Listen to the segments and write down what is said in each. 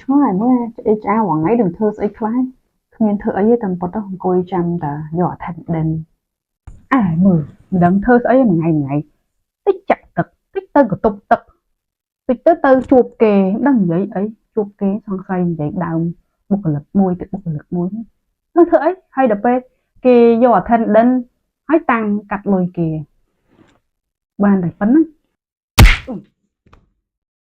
ឆ្ងាយមើល HR រាល់ថ្ងៃដឹងធ្វើស្អីខ្លះគ្មានធ្វើអីទេតែប៉ុណ្ណោះអង្គុយចាំតែយក attendance មើលមិនដឹងធ្វើស្អីមួយថ្ងៃតិចចាក់ទឹកតិចទៅកតុបទឹកតិចទៅជួបគេមិនដឹងនិយាយអីជួបគេសង្ស័យនិយាយដើមបុគ្គលិកមួយទៅបុគ្គលិកមួយមិនធ្វើអីហើយដល់ពេលគេយក attendance ហើយតាំងកាត់លុយគេបានតែប៉ុណ្ណឹង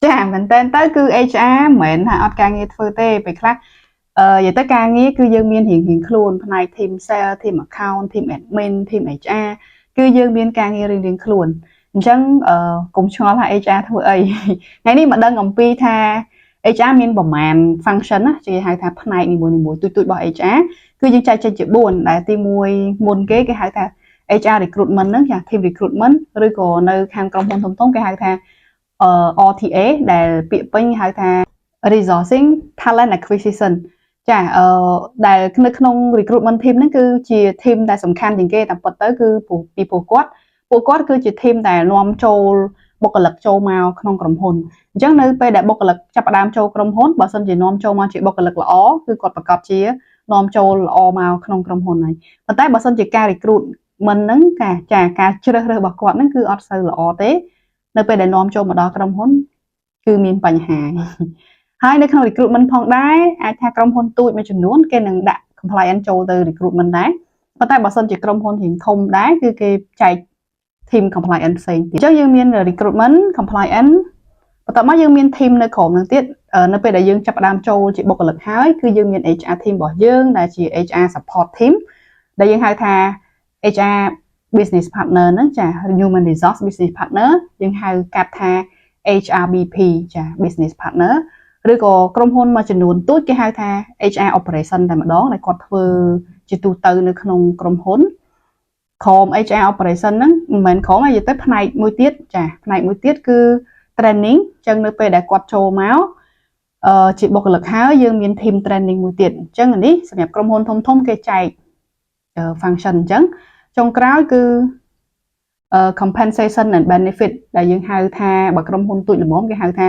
ចាមែនតើទៅគឺ HR មិនមែនថាអត់ការងារធ្វើទេពេលខ្លះនិយាយទៅការងារគឺយើងមានរៀងខ្លួនផ្នែក team sale team account team admin team HR គឺយើងមានការងាររៀងខ្លួនអញ្ចឹងកុំឆ្ងល់ថា HR ធ្វើអីថ្ងៃនេះមកដឹងអំពីថា HR មានប្រមាណ function ណាគេហៅថាផ្នែកនីមួយៗទូចៗរបស់ HR គឺយើងចែកចេញជា4ដែលទី1មុនគេហៅថា HR recruitment ហ្នឹងចា team recruitment ឬក៏នៅខាងក្រុមហ៊ុនធំៗគេហៅថាRTA ដែលពាក្យពេញហៅថា resourcing talent acquisition ចាដែលនៅក្នុង recruitment team ហ្នឹងគឺជា team ដែលសំខាន់ជាងគេតែប៉ុតទៅគឺពីពួកគាត់គឺជា team ដែលនាំចូលបុគ្គលិកចូលមកក្នុងក្រុមហ៊ុនអញ្ចឹងនៅពេលដែលបុគ្គលិកចាប់ផ្ដើមចូលក្រុមហ៊ុនបើសិនជានាំចូលមកជាបុគ្គលិកល្អគឺគាត់ប្រកាសជានាំចូលល្អមកក្នុងក្រុមហ៊ុនហើយប៉ុន្តែបើសិនជាការ recruitment ហ្នឹងការជ្រើសរើសរបស់គាត់ហ្នឹងគឺអត់សូវល្អទេនៅពេលដែលនាំចូលមកដល់ក្រុមហ៊ុនគឺមានបញ្ហាហើយនៅក្នុង recruitment ផងដែរអាចថាក្រុមហ៊ុនទូចមួយចំនួនគេនឹងដាក់ compliance ចូលទៅ recruitment ដែរប៉ុន្តែបើសិនជាក្រុមហ៊ុនរៀងធំដែរគឺគេចែក team compliance ផ្សេងទៀតអញ្ចឹងយើងមាន recruitment compliance បន្ទាប់មកយើងមាន team នៅក្រុមនឹងទៀតនៅពេលដែលយើងចាប់ផ្ដើមចូលជាបុគ្គលិកហើយគឺយើងមាន HR team របស់យើងដែលជា HR support team ដែលយើងហៅថា HR business partner ហ្នឹងចា human resource business partner យើងហៅកាត់ថា HRBP ចា business partner ឬក៏ក្រុមហ៊ុនមួយចំនួនទូចគេហៅថា HR operation តែម្ដងដែលគាត់ធ្វើជាទូទៅនៅក្នុងក្រុមហ៊ុនក្រុម HR operation ហ្នឹងមិនមែនក្រុមទេនិយាយទៅផ្នែកមួយទៀតចាផ្នែកមួយទៀតគឺ training អញ្ចឹងនៅពេលដែលគាត់ចូលមកជាបុគ្គលិកហើយយើងមាន team training មួយទៀតអញ្ចឹងនេះសម្រាប់ក្រុមហ៊ុនធំៗគេចែក function អញ្ចឹងចុងក្រោយគឺ compensation and benefit ដែលយើងហៅថាបើក្រុមហ៊ុនទូចល្មមគេហៅថា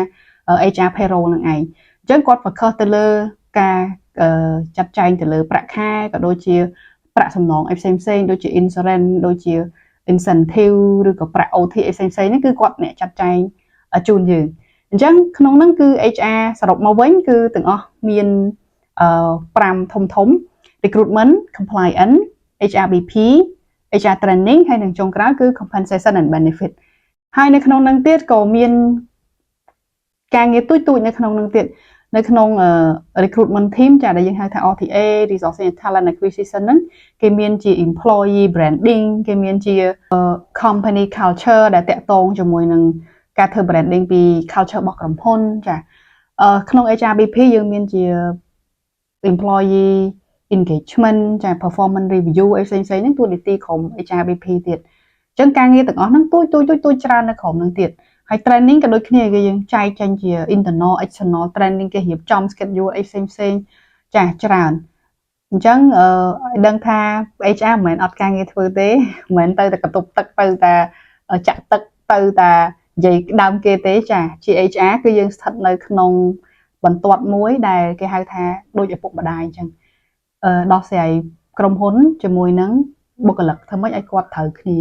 HR payroll ហ្នឹងឯងអញ្ចឹងគាត់ focus ទៅលើការចាត់ចែងទៅលើប្រាក់ខែក៏ដូចជាប្រាក់សំណងផ្សេងដូចជា insurance ដូចជា incentive ឬក៏ប្រាក់ OT ផ្សេងហ្នឹងគឺគាត់អ្នកចាត់ចែងជូនយើងអញ្ចឹងក្នុងហ្នឹងគឺ HR សរុបមកវិញគឺទាំងអស់មាន5ធំ recruitment compliance HRBP HR training ហើយនឹងចុងក្រោយគឺ compensation and benefit ហើយនៅក្នុងហ្នឹងទៀតក៏មានការងារទូចនៅក្នុងហ្នឹងទៀតនៅក្នុង recruitment team ចាដែលយើងហៅថា RTA resourcing and talent acquisition ហ្នឹងគេមានជា employee branding គេមានជា company culture ដែលតាក់ទងជាមួយនឹងការធ្វើ branding ពី culture របស់ក្រុមហ៊ុនចាក្នុង HRBP យើងមានជា employee engagement ចា performance review អីផ្សេងហ្នឹងតួនាទីក្រុម HRBP ទៀតអញ្ចឹងការងារទាំងអស់ហ្នឹងទូចច្រើននៅក្រុមហ្នឹងទៀតហើយ training ក៏ដូចគ្នាគេយើងចែកចេញជា internal external training គេរៀបចំ schedule អីផ្សេងចាច្រើនអញ្ចឹងឲ្យដឹងថា HR មិនមែនអត់ការងារធ្វើទេមិនមែនទៅតែកតុបទឹកទៅតែចាក់ទឹកទៅតែនិយាយដើមគេទេចាជា HR គឺយើងស្ថិតនៅក្នុងបន្ទាត់មួយដែលគេហៅថាដូចឪពុកម្ដាយអញ្ចឹងដោះស្រាយក្រុមហ៊ុនជាមួយនឹងបុគ្គលិកធ្វើម៉េចឲ្យគាត់ត្រូវគ្នា